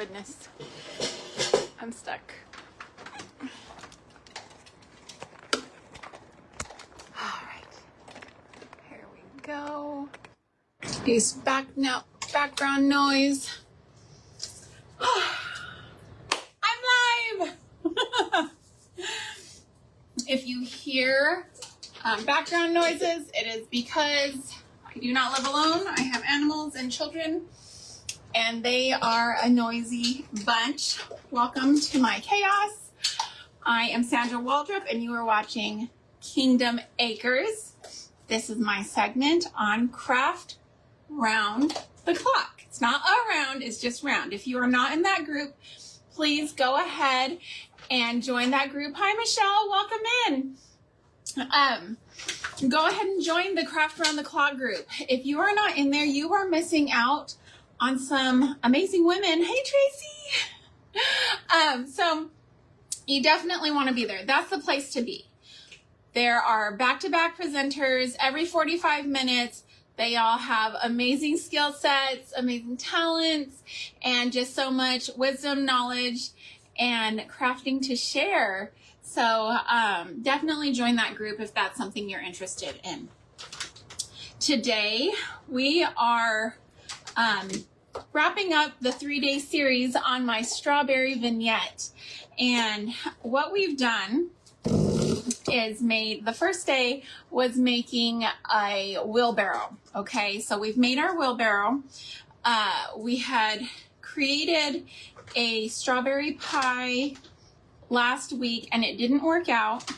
goodness. I'm stuck. All right. Here we go. Excuse background noise. I'm live! If you hear background noises, it is because I do not live alone. I have animals and children, and they are a noisy bunch. Welcome to my chaos. I am Sandra Waldrop, and you are watching Kingdom Acres. This is my segment on craft round the clock. It's not around, it's just round. If you are not in that group, please go ahead and join that group. Hi, Michelle, welcome in. Go ahead and join the Craft Around the Clock group. If you are not in there, you are missing out on some amazing women. Hey, Tracy. So you definitely want to be there. That's the place to be. There are back-to-back presenters every 45 minutes. They all have amazing skill sets, amazing talents, and just so much wisdom, knowledge, and crafting to share. So definitely join that group if that's something you're interested in. Today, we are wrapping up the 3-day series on my strawberry vignette. And what we've done is the first day was making a wheelbarrow. Okay, so we've made our wheelbarrow. We had created a strawberry pie last week and it didn't work out.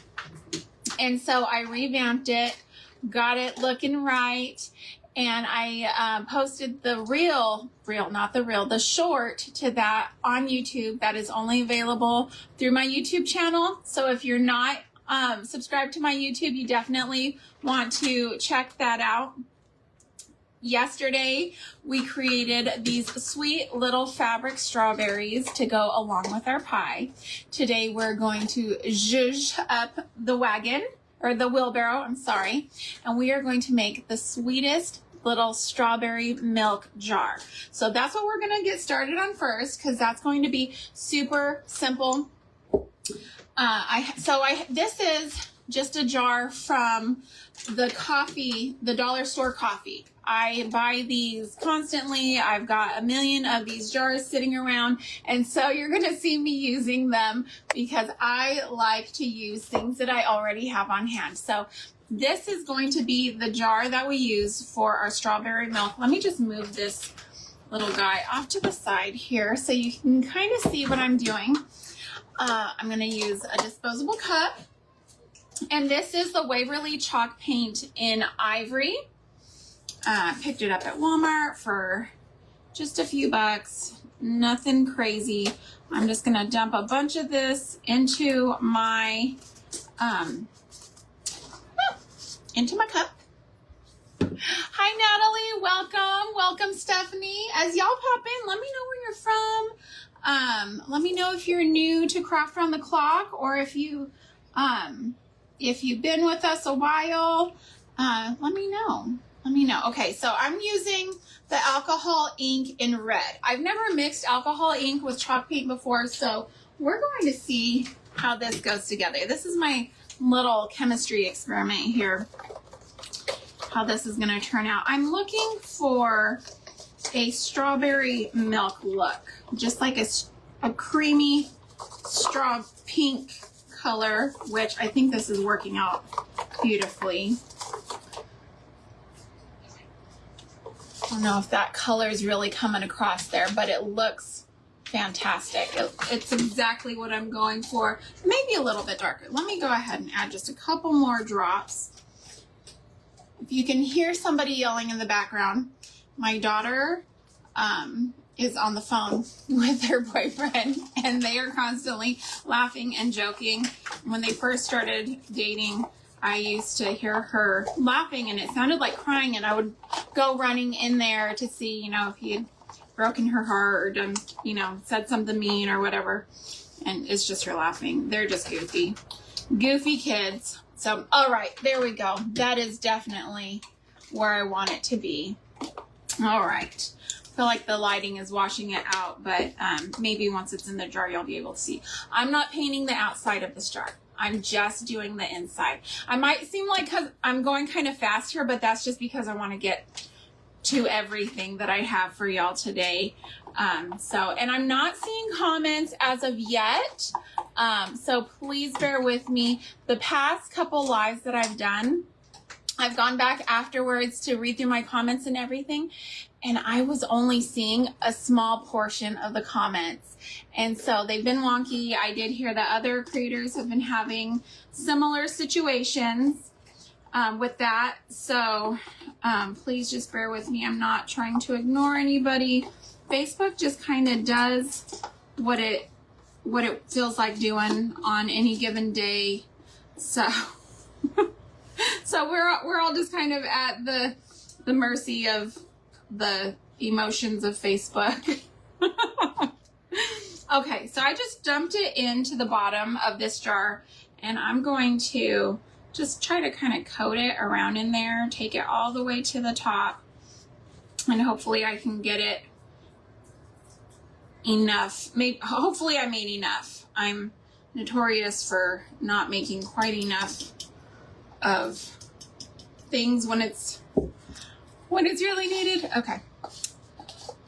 And so I revamped it, got it looking right, and I posted the the short to that on YouTube. That is only available through my YouTube channel. So if you're not subscribed to my YouTube, you definitely want to check that out. Yesterday, we created these sweet little fabric strawberries to go along with our pie. Today, we're going to zhuzh up the wheelbarrow, and we are going to make the sweetest little strawberry milk jar. So that's what we're going to get started on first, because that's going to be super simple. This is just a jar from the dollar store coffee. I buy these constantly. I've got a million of these jars sitting around, and so you're going to see me using them because I like to use things that I already have on hand. So this is going to be the jar that we use for our strawberry milk. Let me just move this little guy off to the side here so you can kind of see what I'm doing. I'm going to use a disposable cup, and this is the Waverly chalk paint in ivory. Picked it up at Walmart for just a few bucks, nothing crazy. I'm just going to dump a bunch of this into my cup. Hi, Natalie, welcome, Stephanie. As y'all pop in, let me know where you're from. Let me know if you're new to Craft Around the Clock, or if you've been with us a while. Let me know. Okay, so I'm using the alcohol ink in red. I've never mixed alcohol ink with chalk paint before, so we're going to see how this goes together. This is my little chemistry experiment here, how this is going to turn out. I'm looking for a strawberry milk look, just like a creamy straw pink color, which I think this is working out beautifully. I don't know if that color is really coming across there, but it looks fantastic. It's exactly what I'm going for. Maybe a little bit darker. Let me go ahead and add just a couple more drops. If you can hear somebody yelling in the background, my daughter is on the phone with her boyfriend, and they are constantly laughing and joking. When they first started dating, I used to hear her laughing and it sounded like crying, and I would go running in there to see, if he had broken her heart or done, said something mean or whatever. And it's just her laughing. They're just goofy kids. So, all right, there we go. That is definitely where I want it to be. All right. feel like the lighting is washing it out, but maybe once it's in the jar, you'll be able to see. I'm not painting the outside of this jar. I'm just doing the inside. I might seem like I'm going kind of fast here, but that's just because I want to get to everything that I have for y'all today. And I'm not seeing comments as of yet. So please bear with me. The past couple lives that I've done, I've gone back afterwards to read through my comments and everything, and I was only seeing a small portion of the comments. And so they've been wonky. I did hear that other creators have been having similar situations with that. So please just bear with me. I'm not trying to ignore anybody. Facebook just kind of does what it feels like doing on any given day. So so we're all just kind of at the mercy of the emotions of Facebook. Okay, so I just dumped it into the bottom of this jar, and I'm going to just try to kind of coat it around in there, take it all the way to the top, and hopefully I can get it enough. Hopefully I made enough. I'm notorious for not making quite enough of things when it's really needed. Okay,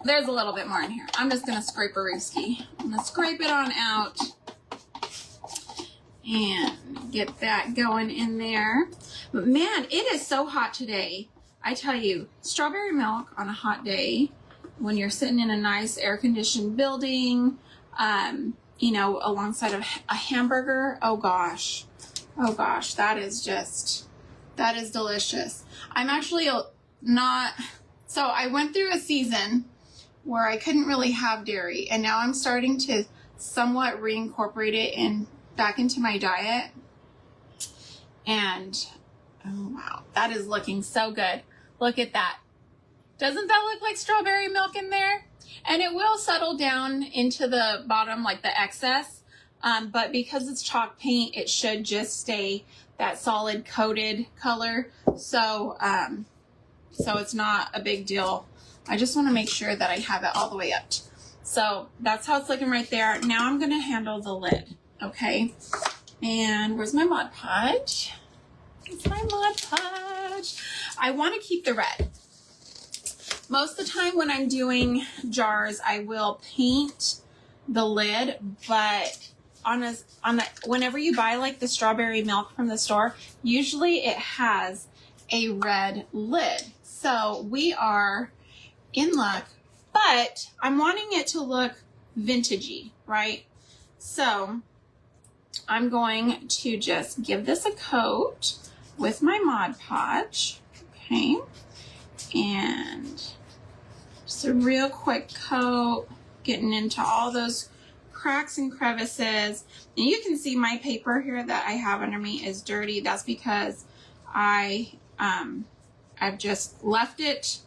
there's a little bit more in here. I'm just gonna scrape a rooski. I'm gonna scrape it on out and get that going in there. But man, it is so hot today. I tell you, strawberry milk on a hot day when you're sitting in a nice air-conditioned building, you know, alongside of a hamburger. Oh gosh, that is delicious. I'm actually not, so I went through a season where I couldn't really have dairy, and now I'm starting to somewhat reincorporate it back into my diet. And oh wow, that is looking so good. Look at that. Doesn't that look like strawberry milk in there? And it will settle down into the bottom, like the excess, but because it's chalk paint, it should just stay that solid coated color. So it's not a big deal. I just want to make sure that I have it all the way up. So that's how it's looking right there. Now I'm going to handle the lid. Okay. And where's my Mod Podge? It's my Mod Podge. I want to keep the red. Most of the time when I'm doing jars, I will paint the lid, but whenever you buy like the strawberry milk from the store, usually it has a red lid. So we are in luck, but I'm wanting it to look vintagey, right? So I'm going to just give this a coat with my Mod Podge, okay? And just a real quick coat, getting into all those cracks and crevices. And you can see my paper here that I have under me is dirty. That's because I've just left it,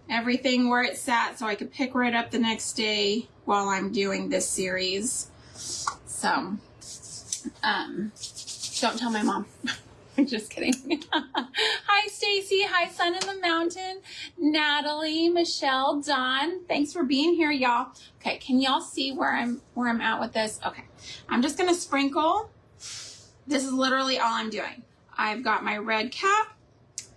everything where it sat, so I could pick right up the next day while I'm doing this series. So, don't tell my mom. I'm just kidding. Hi, Stacy. Hi, Sun in the Mountain. Natalie, Michelle, Dawn. Thanks for being here, y'all. Okay, can y'all see where I'm at with this? Okay, I'm just gonna sprinkle. This is literally all I'm doing. I've got my red cap.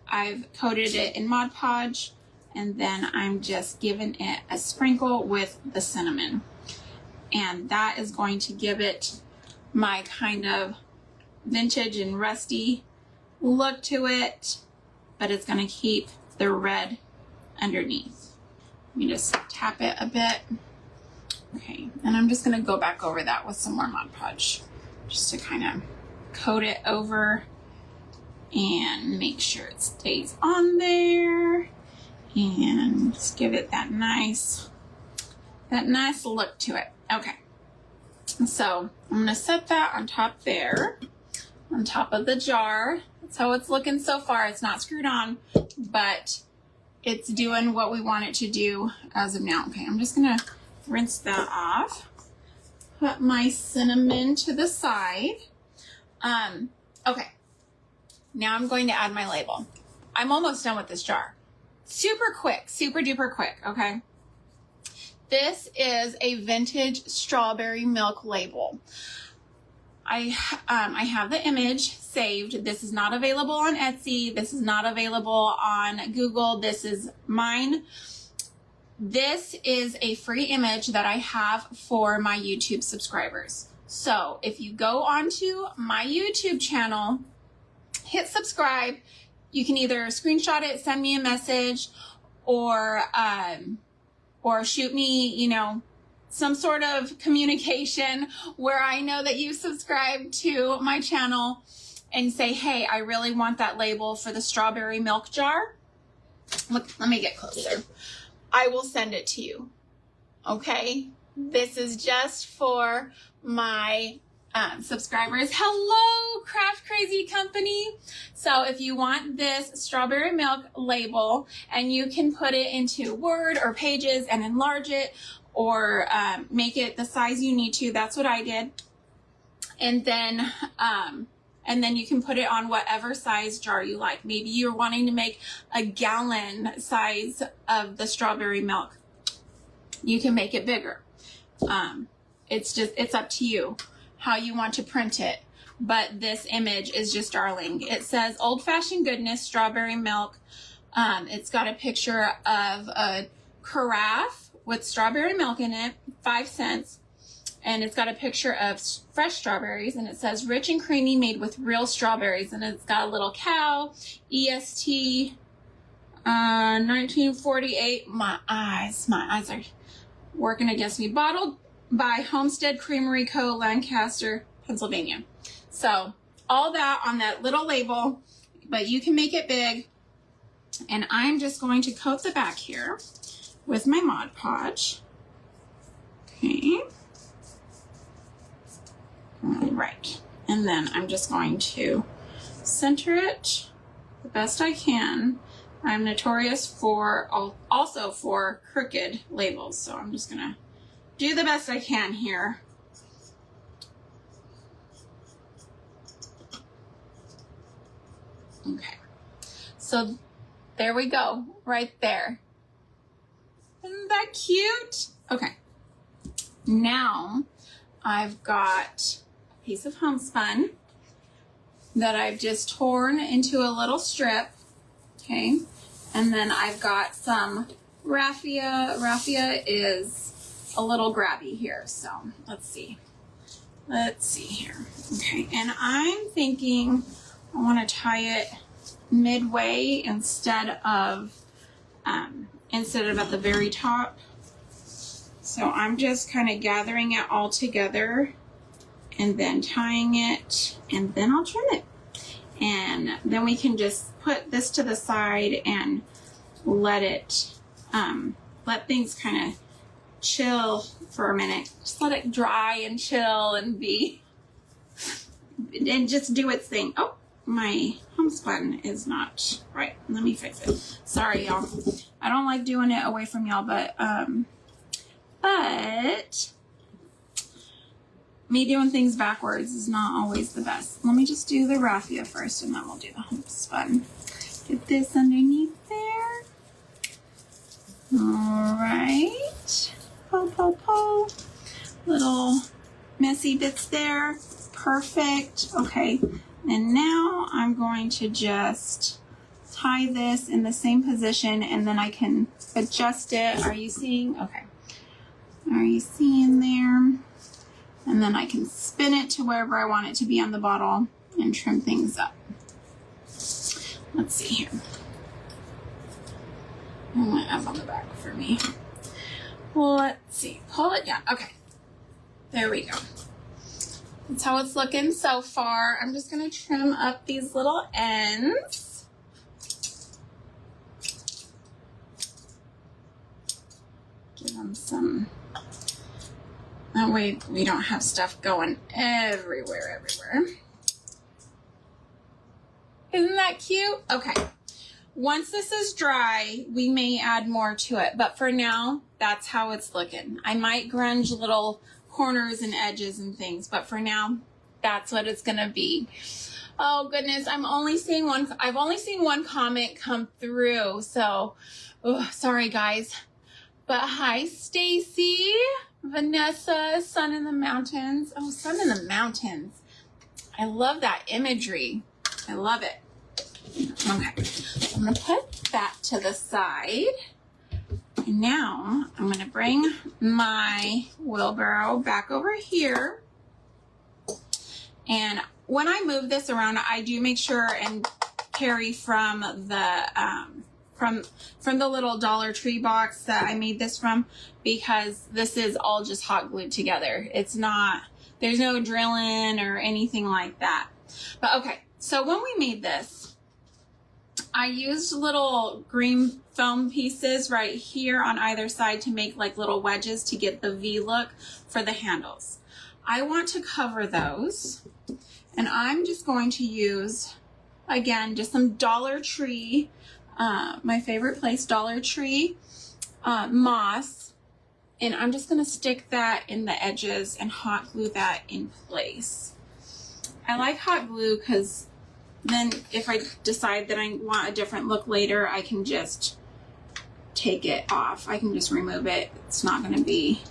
I've coated it in Mod Podge, and then I'm just giving it a sprinkle with the cinnamon. And that is going to give it my kind of vintage and rusty look to it, but it's going to keep the red underneath. Let me just tap it a bit. Okay, and I'm just going to go back over that with some more Mod Podge just to kind of coat it over and make sure it stays on there, and just give it that nice look to it. Okay, so I'm going to set that on top there, on top of the jar. That's how it's looking so far. It's not screwed on, but it's doing what we want it to do as of now. Okay, I'm just gonna rinse that off. Put my cinnamon to the side. Okay, now I'm going to add my label. I'm almost done with this jar. Super quick, super duper quick, okay? This is a vintage strawberry milk label. I have the image saved. This is not available on Etsy. This is not available on Google. This is mine. This is a free image that I have for my YouTube subscribers. So if you go onto my YouTube channel, hit subscribe, you can either screenshot it, send me a message, or shoot me, you know, some sort of communication where I know that you subscribe to my channel and say, hey, I really want that label for the strawberry milk jar. Look, let me get closer. I will send it to you. Okay? This is just for my subscribers. Hello, Craft Crazy Company. So if you want this strawberry milk label, and you can put it into Word or Pages and enlarge it, or make it the size you need to. That's what I did. And then you can put it on whatever size jar you like. Maybe you're wanting to make a gallon size of the strawberry milk. You can make it bigger. It's up to you how you want to print it. But this image is just darling. It says Old Fashioned Goodness Strawberry Milk. It's got a picture of a carafe with strawberry milk in it, 5 cents. And it's got a picture of fresh strawberries, and it says rich and creamy, made with real strawberries. And it's got a little cow, EST, 1948. My eyes are working against me. Bottled by Homestead Creamery Co., Lancaster, Pennsylvania. So all that on that little label, but you can make it big. And I'm just going to coat the back here with my Mod Podge. Okay. All right. And then I'm just going to center it the best I can. I'm notorious for also for crooked labels, so I'm just gonna do the best I can here. Okay. So there we go, right there. Isn't that cute? Okay. Now I've got a piece of homespun that I've just torn into a little strip. Okay. And then I've got some raffia. Raffia is a little grabby here. So let's see. Let's see here. Okay. And I'm thinking I want to tie it midway instead of at the very top. So I'm just kind of gathering it all together and then tying it, and then I'll trim it. And then we can just put this to the side and let it, let things kind of chill for a minute. Just let it dry and chill and and just do its thing. Oh, my homespun is not right. Let me fix it. Sorry, y'all. I don't like doing it away from y'all, but me doing things backwards is not always the best. Let me just do the raffia first, and then we'll do the homespun. Get this underneath there. All right. Pull, pull, pull. Little messy bits there. Perfect. Okay. And now I'm going to just tie this in the same position, and then I can adjust it. Are you seeing? Okay. Are you seeing there? And then I can spin it to wherever I want it to be on the bottle and trim things up. Let's see here. I might have on the back for me. Let's see. Pull it down. Okay. There we go. That's how it's looking so far. I'm just going to trim up these little ends. Give them some, that way we don't have stuff going everywhere. Isn't that cute? Okay. Once this is dry, we may add more to it, but for now, that's how it's looking. I might grunge little corners and edges and things, but for now, that's what it's gonna be. Oh goodness, I've only seen one comment come through, so sorry guys. But hi, Stacy, Vanessa, Sun in the Mountains. Oh, Sun in the Mountains. I love that imagery. I love it. Okay, so I'm going to put that to the side. And now I'm going to bring my wheelbarrow back over here. And when I move this around, I do make sure and carry from the from the little Dollar Tree box that I made this from, because this is all just hot glued together. It's not, there's no drilling or anything like that. But okay, so when we made this, I used little green foam pieces right here on either side to make like little wedges to get the V look for the handles. I want to cover those, and I'm just going to use, again, just some Dollar Tree, my favorite place, Dollar Tree moss, and I'm just going to stick that in the edges and hot glue that in place. I like hot glue because then if I decide that I want a different look later, I can just take it off. I can just remove it. It's not going to be,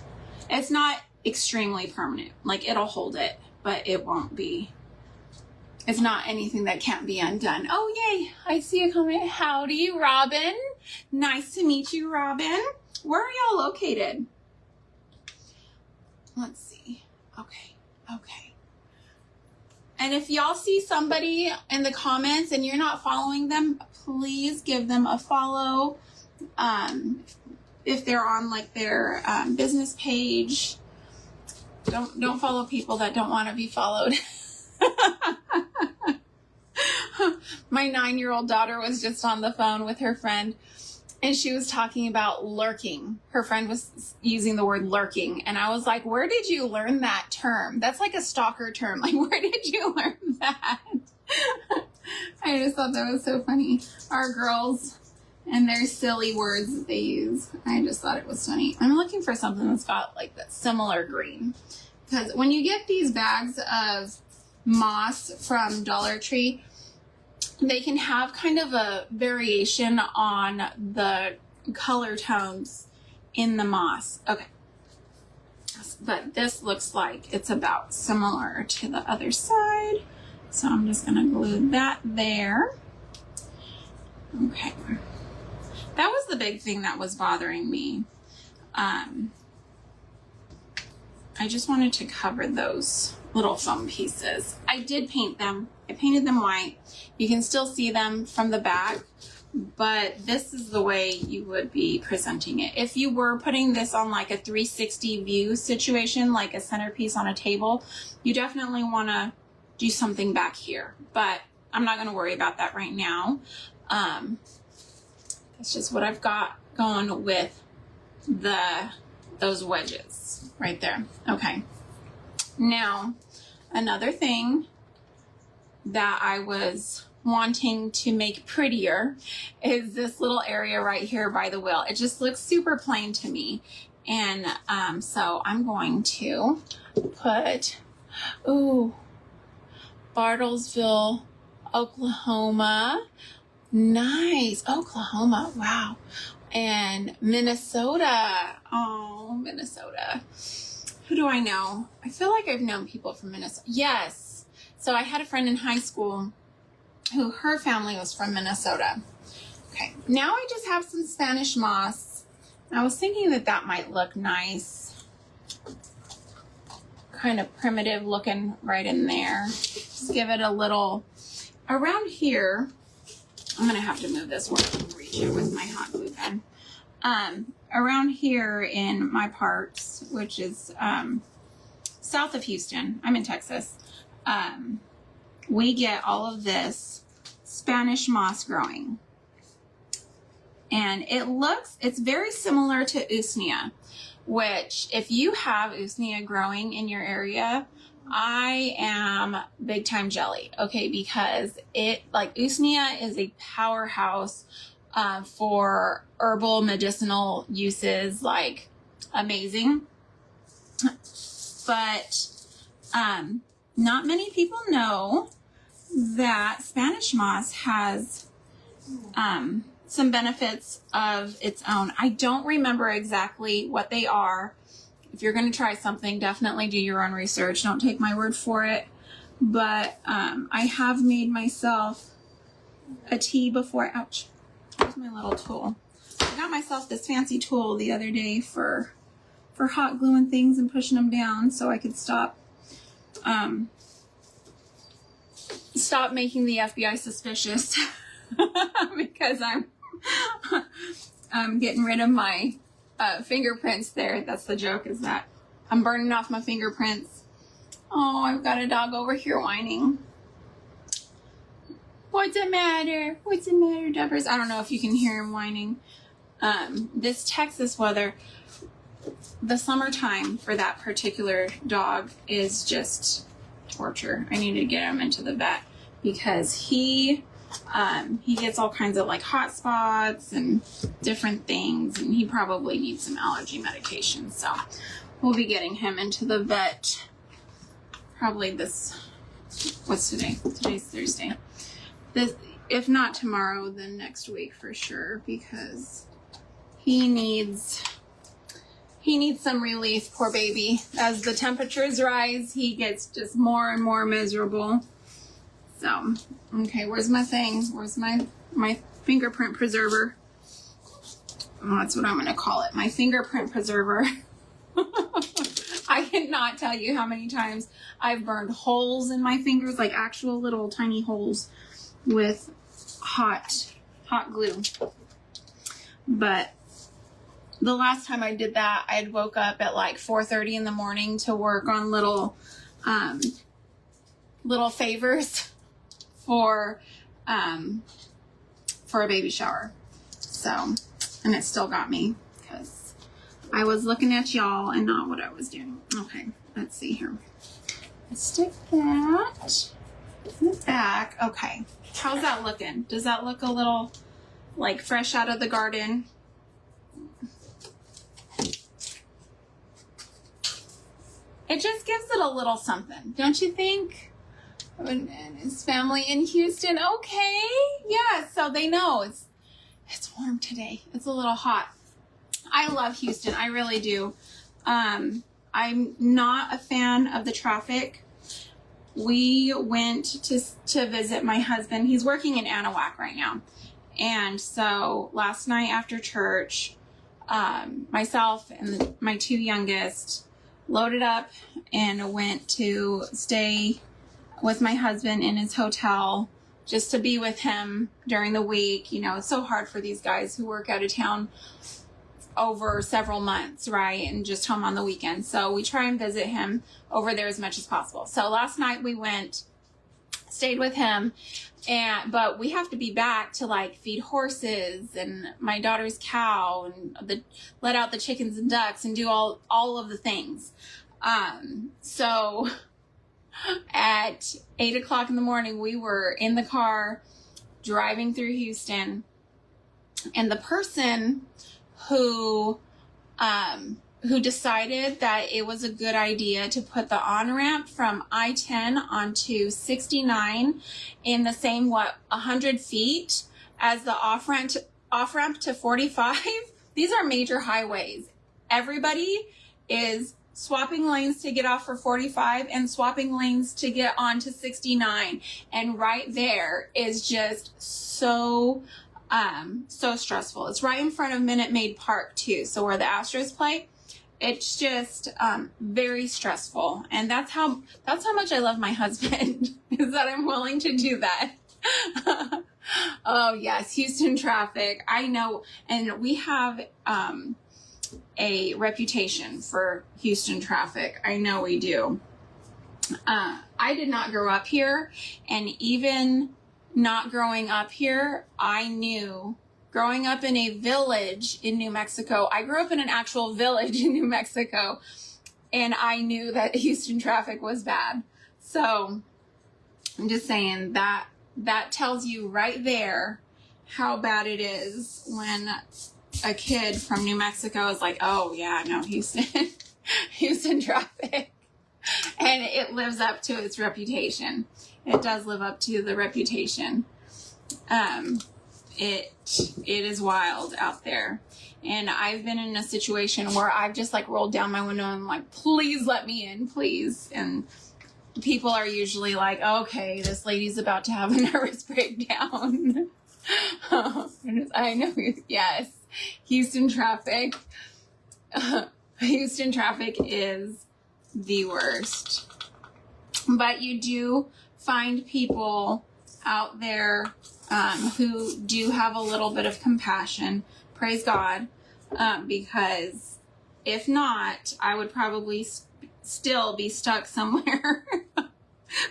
it's not extremely permanent. Like, it'll hold it, but it won't be, it's not anything that can't be undone. Oh, yay. I see a comment. Howdy, Robin. Nice to meet you, Robin. Where are y'all located? Let's see. Okay. Okay. And if y'all see somebody in the comments and you're not following them, please give them a follow. If they're on like their business page, don't follow people that don't want to be followed. My 9-year-old daughter was just on the phone with her friend, and she was talking about lurking. Her friend was using the word lurking, and I was like, where did you learn that term? That's like a stalker term. Like, where did you learn that? I just thought that was so funny. Our girls and their silly words that they use. I just thought it was funny. I'm looking for something that's got like that similar green, because when you get these bags of moss from Dollar Tree, they can have kind of a variation on the color tones in the moss. Okay. But this looks like it's about similar to the other side. So I'm just going to glue that there. Okay. That was the big thing that was bothering me. I just wanted to cover those little foam pieces. I did paint them. I painted them white. You can still see them from the back, but this is the way you would be presenting it. If you were putting this on like a 360 view situation, like a centerpiece on a table, you definitely want to do something back here, but I'm not going to worry about that right now. That's just what I've got going with those wedges right there. Okay. Now, another thing that I was wanting to make prettier is this little area right here by the wheel. It just looks super plain to me. And so I'm going to put, Bartlesville, Oklahoma. Nice. Oklahoma. Wow. And Minnesota. Oh, Minnesota. Who do I know? I feel like I've known people from Minnesota. Yes. So I had a friend in high school who her family was from Minnesota. Okay. Now I just have some Spanish moss. I was thinking that that might look nice. Kind of primitive looking right in there. Just give it a little, around here, I'm going to have to move this where I can reach it with my hot glue pen. Around here in my parts, which is south of Houston, I'm in Texas, we get all of this Spanish moss growing. And it's very similar to usnea, which if you have usnea growing in your area, I am big time jelly, okay, because usnea is a powerhouse for herbal medicinal uses, like amazing. But not many people know that Spanish moss has some benefits of its own. I don't remember exactly what they are. If you're going to try something, definitely do your own research. Don't take my word for it. But I have made myself a tea before. Ouch. Here's my little tool. I got myself this fancy tool the other day for hot gluing things and pushing them down so I could stop making the FBI suspicious because I'm getting rid of my fingerprints there. That's the joke, is that I'm burning off my fingerprints. Oh, I've got a dog over here whining. What's the matter? What's the matter, Dubbers? I don't know if you can hear him whining. This Texas weather, the summertime for that particular dog is just torture. I need to get him into the vet because he gets all kinds of like hot spots and different things, and he probably needs some allergy medication. So we'll be getting him into the vet probably what's today? Today's Thursday. If not tomorrow, then next week for sure, because he needs some relief, poor baby. As the temperatures rise, he gets just more and more miserable. So, okay, where's my thing? Where's my fingerprint preserver? Oh, that's what I'm going to call it, my fingerprint preserver. I cannot tell you how many times I've burned holes in my fingers, like actual little tiny holes, with hot glue. But the last time I did that, I had woke up at like 4:30 in the morning to work on little favors for a baby shower. So, and it still got me because I was looking at y'all and not what I was doing. Okay, let's see here. Let's stick that in the back. Okay, how's that looking? Does that look a little like fresh out of the garden? It just gives it a little something, don't you think? And his family in Houston, okay, yeah, so they know it's warm today. It's a little hot. I love Houston, I really do. I'm not a fan of the traffic. We went to visit my husband. He's working in Anahuac right now. And so last night after church, myself and my two youngest loaded up and went to stay with my husband in his hotel just to be with him during the week. You know, it's so hard for these guys who work out of town over several months, right? And just home on the weekend. So we try and visit him over there as much as possible. So last night we stayed with him, but we have to be back to like feed horses and my daughter's cow and let out the chickens and ducks and do all of the things. So at 8 o'clock in the morning, we were in the car driving through Houston, and the person who decided that it was a good idea to put the on-ramp from I-10 onto 69 in the same, 100 feet as the off-ramp to 45. These are major highways. Everybody is swapping lanes to get off for 45 and swapping lanes to get onto 69. And right there is just so stressful. It's right in front of Minute Maid Park too. So where the Astros play, it's just very stressful. And that's how much I love my husband, is that I'm willing to do that. Oh yes, Houston traffic. I know. And we have a reputation for Houston traffic. I know we do. I did not grow up here, and even not growing up here, I knew, growing up in a village in New Mexico, I grew up in an actual village in New Mexico, and I knew that Houston traffic was bad. So I'm just saying that tells you right there how bad it is when a kid from New Mexico is like, oh yeah, no, Houston traffic. And it lives up to its reputation. It does live up to the reputation. it is wild out there. And I've been in a situation where I've just like rolled down my window and like, please let me in, please. And people are usually like, okay, this lady's about to have a nervous breakdown. I know, yes. Houston traffic. Houston traffic is the worst. But you do find people out there who do have a little bit of compassion. Praise God. Because if not, I would probably still be stuck somewhere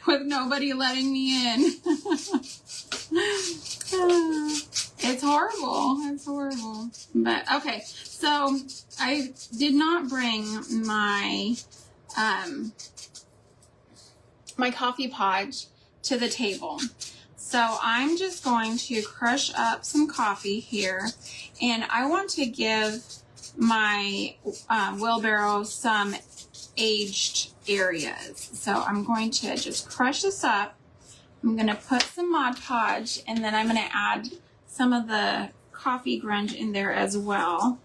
with nobody letting me in. It's horrible. It's horrible. But okay, so I did not bring my my coffee podge to the table. So I'm just going to crush up some coffee here, and I want to give my wheelbarrow some aged areas. So I'm going to just crush this up. I'm going to put some Mod Podge, and then I'm going to add some of the coffee grunge in there as well.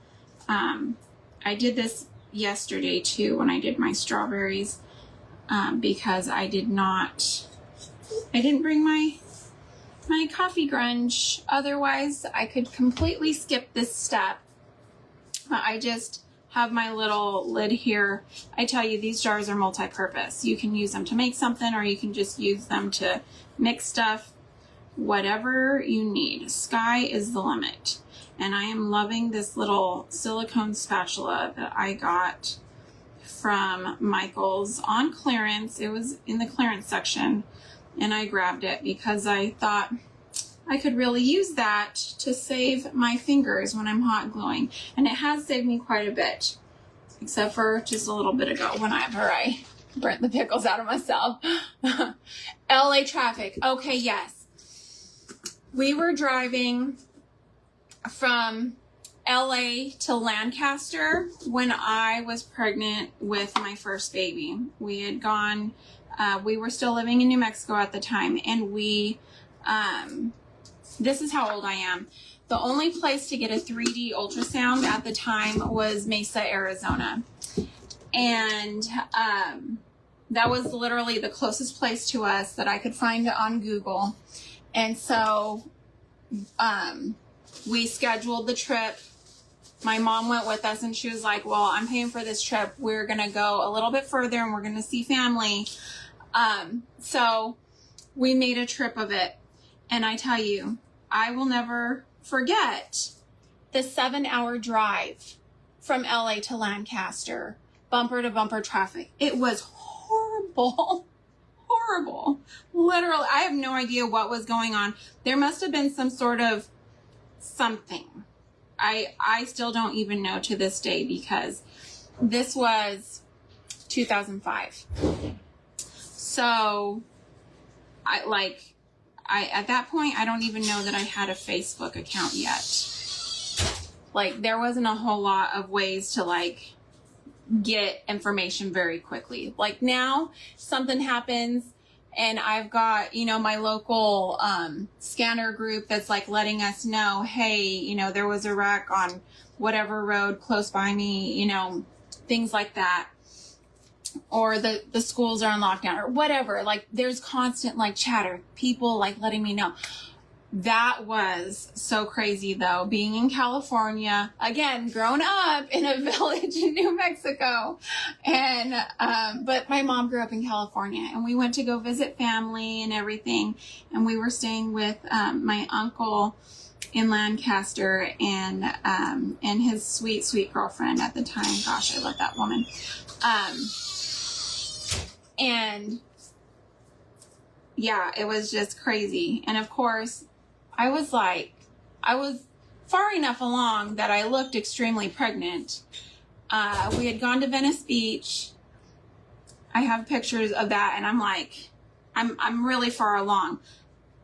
I did this yesterday too when I did my strawberries, because I didn't bring my coffee grunge. Otherwise, I could completely skip this step. I just have my little lid here. I tell you, these jars are multi-purpose. You can use them to make something, or you can just use them to mix stuff, whatever you need. Sky is the limit. And I am loving this little silicone spatula that I got from Michael's on clearance. It was in the clearance section, and I grabbed it because I thought I could really use that to save my fingers when I'm hot gluing. And it has saved me quite a bit, except for just a little bit ago whenever I burnt the pickles out of myself. LA traffic. Okay, yes. We were driving from LA to Lancaster when I was pregnant with my first baby. We had gone, we were still living in New Mexico at the time, and we, this is how old I am. The only place to get a 3D ultrasound at the time was Mesa, Arizona. And that was literally the closest place to us that I could find on Google. And so we scheduled the trip. My mom went with us, and she was like, well, I'm paying for this trip. We're going to go a little bit further, and we're going to see family. So we made a trip of it. And I tell you, I will never forget the 7-hour drive from LA to Lancaster, bumper to bumper traffic. It was horrible. Horrible. Literally, I have no idea what was going on. There must have been some sort of something. I still don't even know to this day, because this was 2005. So at that point, I don't even know that I had a Facebook account yet. Like, there wasn't a whole lot of ways to like get information very quickly. Like now, something happens and I've got, you know, my local scanner group that's like letting us know, hey, you know, there was a wreck on whatever road close by me, you know, things like that. Or the schools are on lockdown or whatever. Like there's constant like chatter, people like letting me know. That was so crazy though, being in California, again, grown up in a village in New Mexico. And, but my mom grew up in California and we went to go visit family and everything. And we were staying with, my uncle in Lancaster and his sweet, sweet girlfriend at the time. Gosh, I love that woman. And yeah, it was just crazy. And of course, I was far enough along that I looked extremely pregnant. We had gone to Venice Beach. I have pictures of that and I'm like, I'm really far along.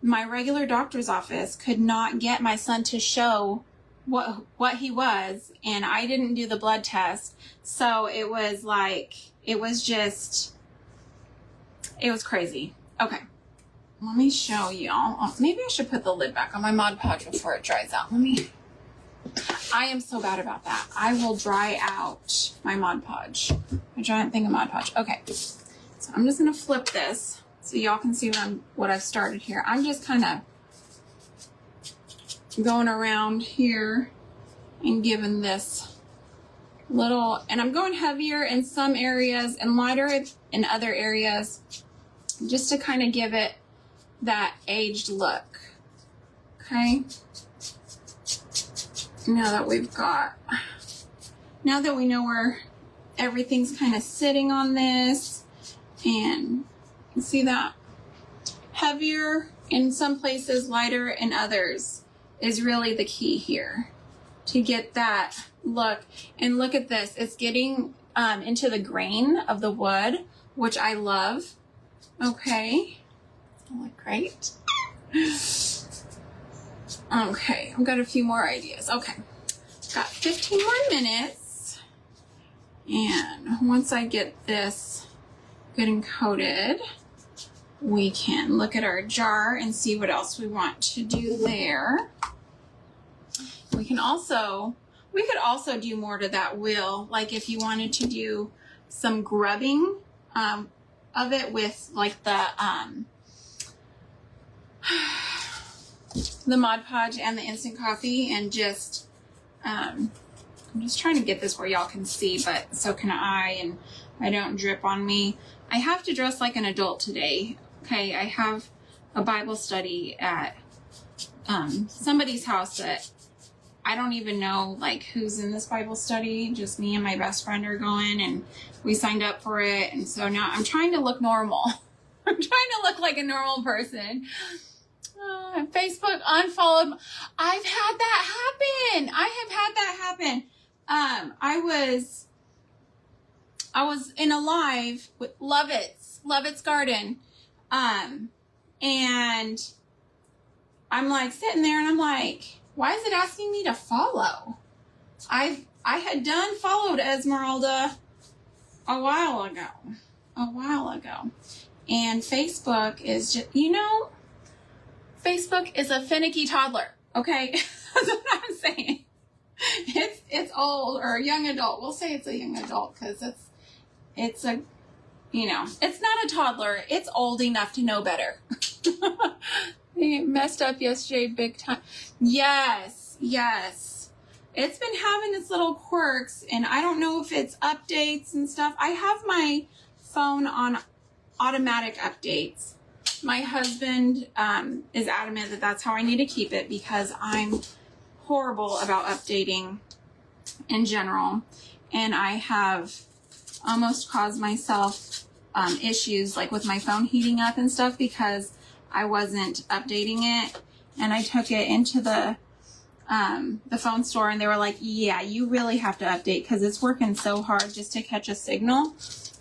My regular doctor's office could not get my son to show what he was, and I didn't do the blood test. So it was like, it was crazy. Okay. let me show y'all. Oh, maybe I should put the lid back on my Mod Podge before it dries out. I am so bad about that. I will dry out my Mod Podge. My giant thing of Mod Podge. Okay, so I'm just gonna flip this so y'all can see what I've started here. I'm just kind of going around here and giving this little, and I'm going heavier in some areas and lighter in other areas, just to kind of give it that aged look. Okay. Now that we know where everything's kind of sitting on this, and you see that heavier in some places, lighter in others is really the key here to get that look. And look at this, it's getting into the grain of the wood, which I love. Okay, it'll look great. Okay, I've got a few more ideas. Okay, got 15 more minutes. And once I get this good and coated, we can look at our jar and see what else we want to do there. We could also do more to that wheel, like if you wanted to do some grubbing of it with like the Mod Podge and the instant coffee, and just I'm just trying to get this where y'all can see, but so can I, and I don't drip on me. I have to dress like an adult today. Okay, I have a Bible study at somebody's house that I don't even know like who's in this Bible study. Just me and my best friend are going, and we signed up for it, and so now I'm trying to look normal. I'm trying to look like a normal person. Facebook unfollowed. I've had that happen. I have had that happen. I was in a live with Lovett's Garden. And I'm like sitting there and I'm like, why is it asking me to follow? I had done followed Esmeralda a while ago. And Facebook is just, Facebook is a finicky toddler, okay? That's what I'm saying. It's old, or a young adult. We'll say it's a young adult because it's a, it's not a toddler. It's old enough to know better. They messed up yesterday big time. Yes. It's been having its little quirks, and I don't know if it's updates and stuff. I have my phone on automatic updates. My husband is adamant that that's how I need to keep it because I'm horrible about updating in general. And I have almost caused myself issues like with my phone heating up and stuff because I wasn't updating it. And I took it into the phone store, and they were like, yeah, you really have to update because it's working so hard just to catch a signal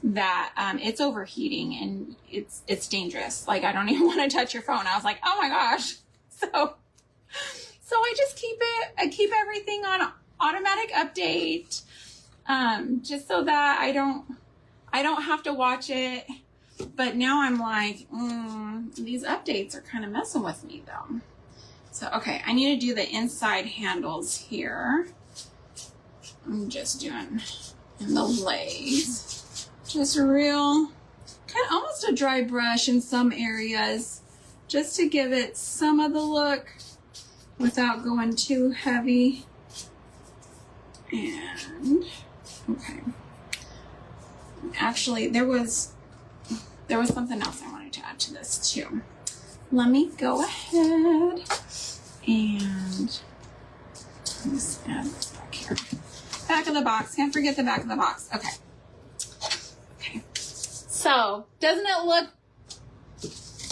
that it's overheating and it's dangerous. Like, I don't even want to touch your phone. I was like, oh my gosh. So I just keep everything on automatic update, just so that I don't have to watch it. But now I'm like, these updates are kind of messing with me though. So, okay, I need to do the inside handles here. I'm just doing in the lace. Just a real, kind of almost a dry brush in some areas, just to give it some of the look without going too heavy. And, okay. Actually, there was something else I wanted to add to this too. Let me go ahead and just add this back here. Back of the box. Can't forget the back of the box. Okay. So, doesn't it look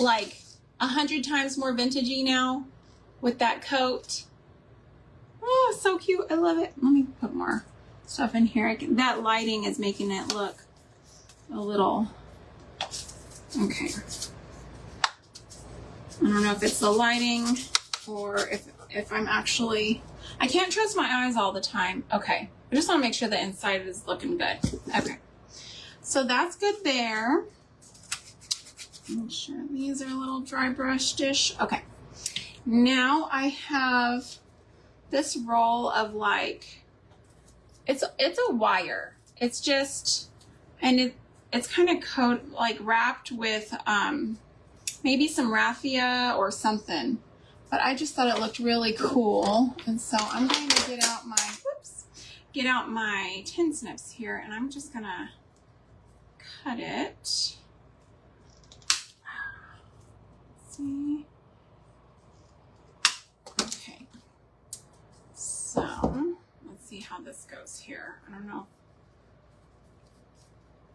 like 100 times more vintagey now with that coat? Oh, so cute. I love it. Let me put more stuff in here. That lighting is making it look a little... Okay. I don't know if it's the lighting or if I'm actually... I can't trust my eyes all the time. Okay. I just want to make sure the inside is looking good. Okay. So that's good there. Make sure these are a little dry brushed-ish. Okay. Now I have this roll of like, it's a wire. It's just, and it's kind of like wrapped with maybe some raffia or something. But I just thought it looked really cool. And so I'm going to get out my tin snips here, and I'm just gonna cut it. See? Okay. So let's see how this goes here. I don't know.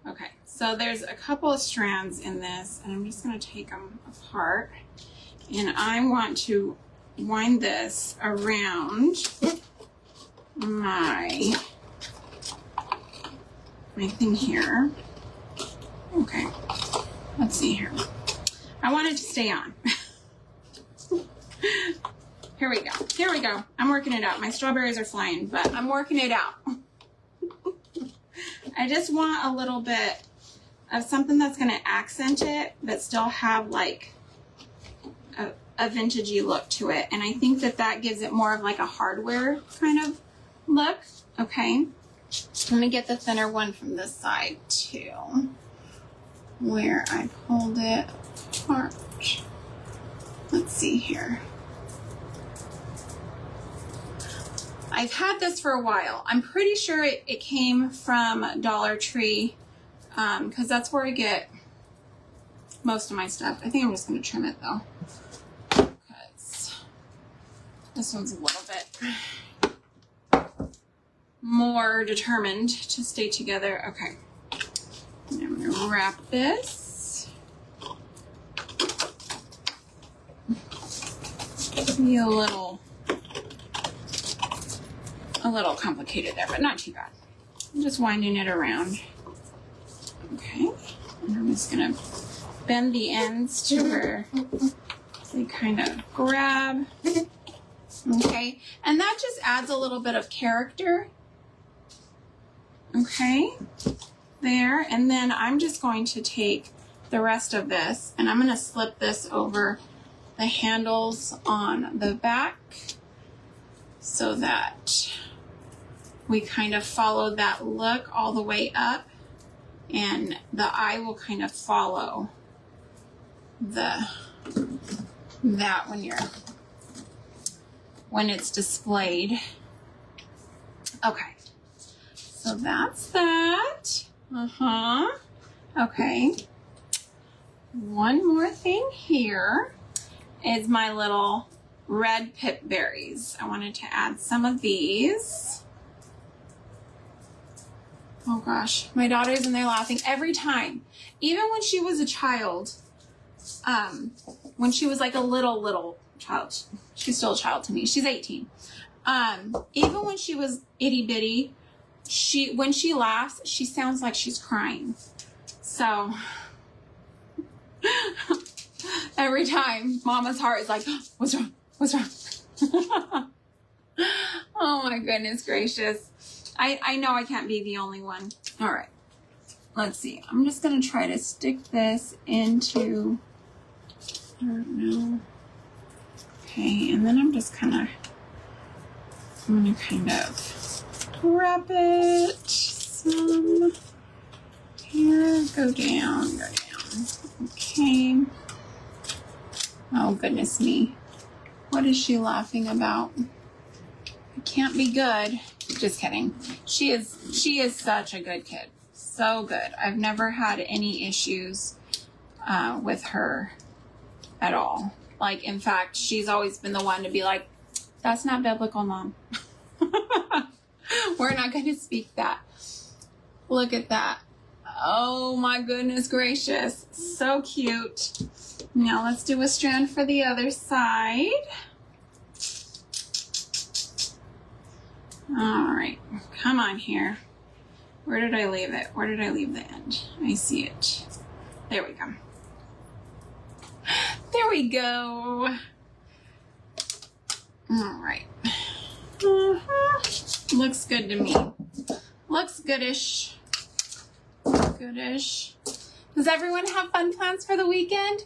Okay, so there's a couple of strands in this, and I'm just gonna take them apart. And I want to wind this around my thing here. Okay, let's see here. I want it to stay on. Here we go. Here we go. I'm working it out. My strawberries are flying, but I'm working it out. I just want a little bit of something that's going to accent it, but still have like a vintagey look to it. And I think that gives it more of like a hardware kind of look. Okay. Let me get the thinner one from this side too, where I pulled it apart. Let's see here. I've had this for a while. I'm pretty sure it came from Dollar Tree, because that's where I get most of my stuff. I think I'm just going to trim it though, because this one's a little bit more determined to stay together. Okay, and I'm going to wrap this. Be a little complicated there, but not too bad. I'm just winding it around. Okay, and I'm just going to bend the ends to where they kind of grab. Okay, and that just adds a little bit of character. Okay, there, and then I'm just going to take the rest of this and I'm going to slip this over the handles on the back so that we kind of follow that look all the way up, and the eye will kind of follow that when it's displayed. Okay, so that's that. Okay, one more thing here is my little red pip berries. I wanted to add some of these. Oh gosh, my daughter's in there laughing every time. Even when she was a child, when she was like a little child, she's still a child to me. She's 18. Even when she was itty bitty, when she laughs, she sounds like she's crying. So every time, Mama's heart is like, what's wrong? What's wrong? Oh my goodness gracious. I know I can't be the only one. All right, let's see. I'm just going to try to stick this into, I don't know. Okay, and then I'm going to kind of wrap it some here, go down. Okay. Oh goodness me. What is she laughing about? It can't be good. Just kidding. She is such a good kid. So good. I've never had any issues with her at all. Like, in fact, she's always been the one to be like, that's not biblical, Mom. We're not going to speak that. Look at that. Oh my goodness gracious. So cute. Now let's do a strand for the other side. All right, come on here. Where did I leave it? Where did I leave the end? I see it. There we go. There we go. All right. Looks good to me. Looks goodish. Goodish. Does everyone have fun plans for the weekend?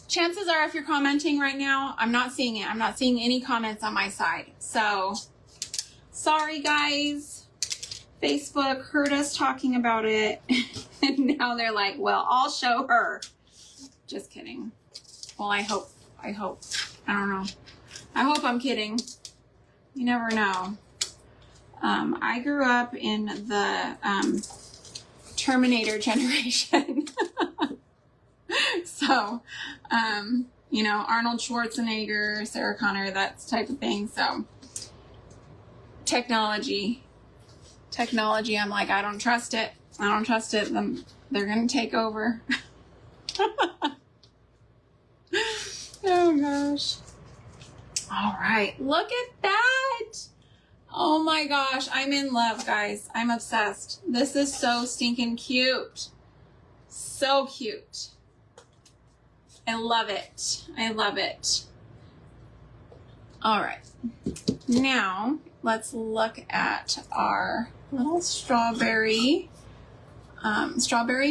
Chances are, if you're commenting right now, I'm not seeing it. I'm not seeing any comments on my side. So, sorry guys. Facebook heard us talking about it. And now they're like, well, I'll show her. Just kidding. Well, I hope. I don't know. I hope I'm kidding. You never know. I grew up in the Terminator generation. So, you know, Arnold Schwarzenegger, Sarah Connor, that type of thing. So, technology, I'm like, I don't trust it. I don't trust it. They're going to take over. Oh, gosh. All right. Look at that. Oh, my gosh. I'm in love, guys. I'm obsessed. This is so stinking cute. So cute. I love it. I love it. All right. Now, let's look at our little strawberry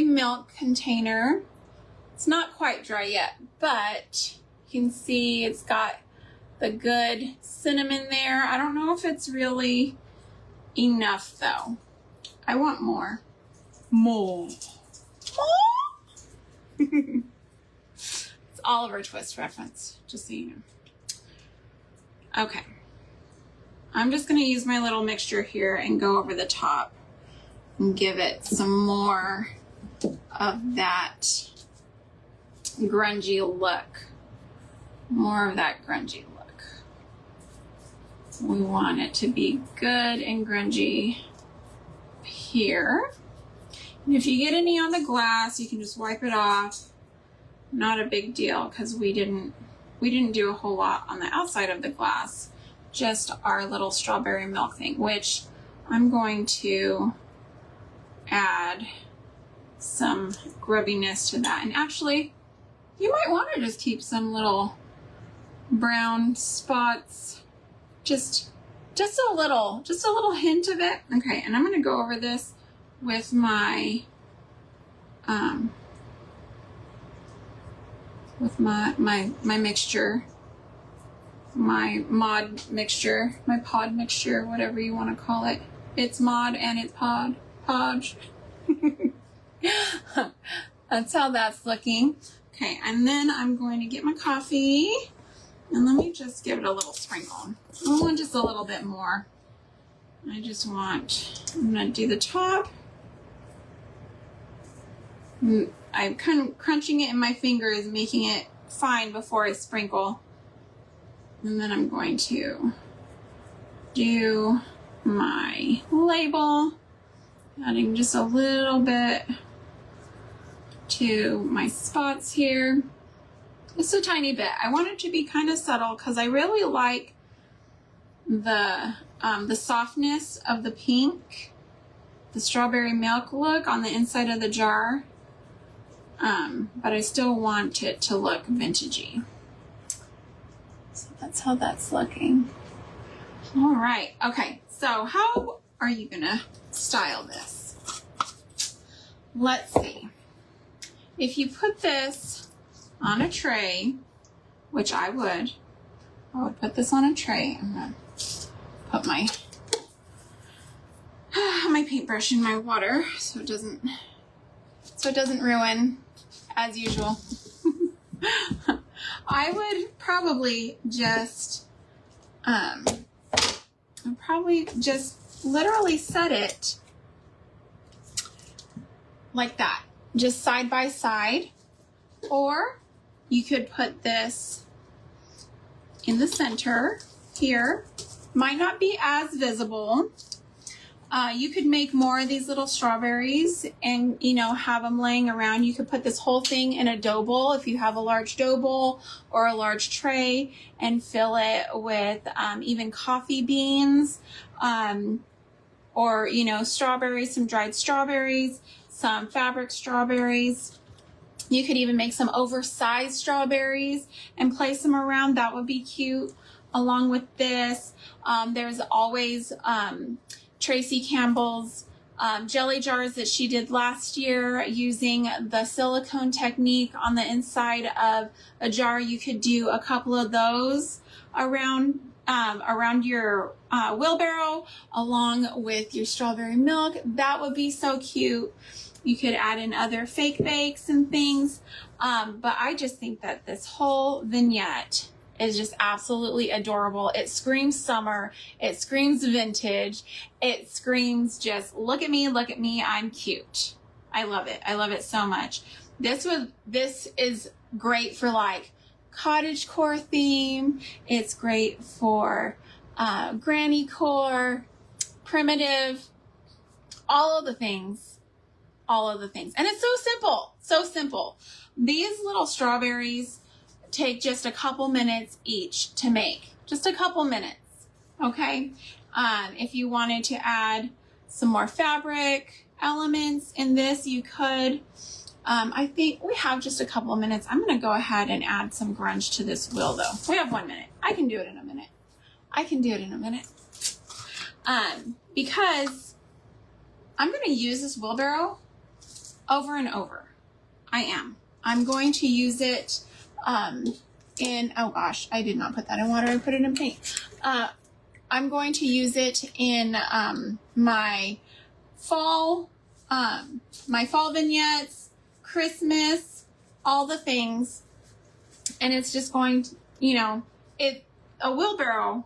milk container. It's not quite dry yet, but you can see it's got the good cinnamon there. I don't know if it's really enough, though. I want more. More. It's Oliver Twist reference, just so you know. Okay. I'm just going to use my little mixture here and go over the top and give it some more of that grungy look. More of that grungy look. We want it to be good and grungy here. And if you get any on the glass, you can just wipe it off. Not a big deal, because we didn't do a whole lot on the outside of the glass. Just our little strawberry milk thing, which I'm going to add some grubbiness to that. And actually, you might want to just keep some little brown spots, just a little hint of it. Okay, and I'm going to go over this with my mixture, my mod mixture, my pod mixture, whatever you want to call it. It's mod and it's podge. That's how that's looking. Okay, and then I'm going to get my coffee, and let me just give it a little sprinkle. I want just a little bit more. I'm going to do the top. I'm kind of crunching it in my fingers, making it fine before I sprinkle. And then I'm going to do my label, adding just a little bit to my spots here. Just a tiny bit. I want it to be kind of subtle because I really like the softness of the pink, the strawberry milk look on the inside of the jar. But I still want it to look vintagey. So that's how that's looking. All right. Okay. So how are you gonna style this? Let's see. If you put this on a tray, which I would put this on a tray. I'm gonna put my paintbrush in my water so it doesn't ruin, as usual. I would probably just literally set it like that, just side by side, or you could put this in the center here. Might not be as visible. You could make more of these little strawberries and, you know, have them laying around. You could put this whole thing in a dough bowl if you have a large dough bowl or a large tray, and fill it with even coffee beans, or, you know, strawberries, some dried strawberries, some fabric strawberries. You could even make some oversized strawberries and place them around. That would be cute. Along with this, there's always Tracy Campbell's jelly jars that she did last year using the silicone technique on the inside of a jar. You could do a couple of those around your wheelbarrow along with your strawberry milk. That would be so cute. You could add in other fake bakes and things. But I just think that this whole vignette is just absolutely adorable. It screams summer. It screams vintage. It screams just, look at me, I'm cute. I love it. I love it so much. This is great for like cottagecore theme. It's great for granny core, primitive, all of the things. And it's so simple. These little strawberries take just a couple minutes each to make. Just a couple minutes, okay? If you wanted to add some more fabric elements in this, you could. I think we have just a couple of minutes. I'm gonna go ahead and add some grunge to this wheel though. We have 1 minute. I can do it in a minute. Because I'm gonna use this wheelbarrow over and over. I'm going to use it oh gosh, I did not put that in water. I put it in paint. I'm going to use it in my fall vignettes, Christmas, all the things. And it's just going to, a wheelbarrow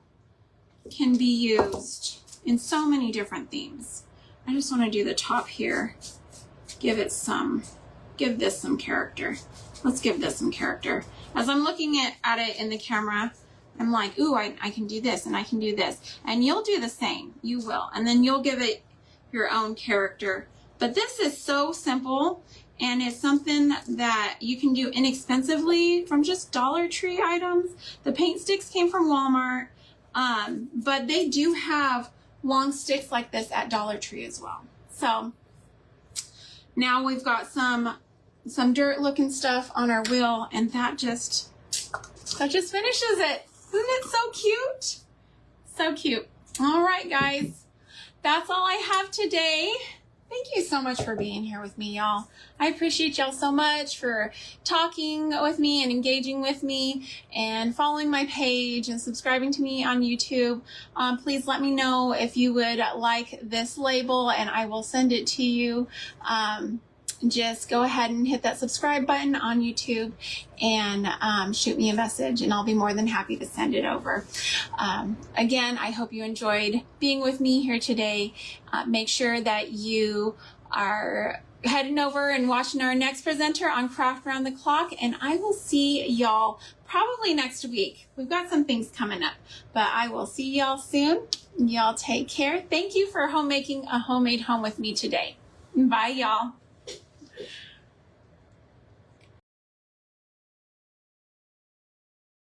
can be used in so many different themes. I just want to do the top here. Give this some character. Let's give this some character. As I'm looking at it in the camera, I'm like, ooh, I can do this and I can do this. And you'll do the same. You will. And then you'll give it your own character. But this is so simple, and it's something that you can do inexpensively from just Dollar Tree items. The paint sticks came from Walmart, but they do have long sticks like this at Dollar Tree as well. So now we've got some dirt looking stuff on our wheel, and that just finishes it. Isn't it so cute? So cute. All right, guys, that's all I have today. Thank you so much for being here with me, y'all. I appreciate y'all so much for talking with me and engaging with me and following my page and subscribing to me on YouTube. Please let me know if you would like this label and I will send it to you. Just go ahead and hit that subscribe button on YouTube and shoot me a message, and I'll be more than happy to send it over. Again, I hope you enjoyed being with me here today. Make sure that you are heading over and watching our next presenter on Craft Round the Clock, and I will see y'all probably next week. We've got some things coming up, but I will see y'all soon. Y'all take care. Thank you for making a homemade home with me today. Bye, y'all.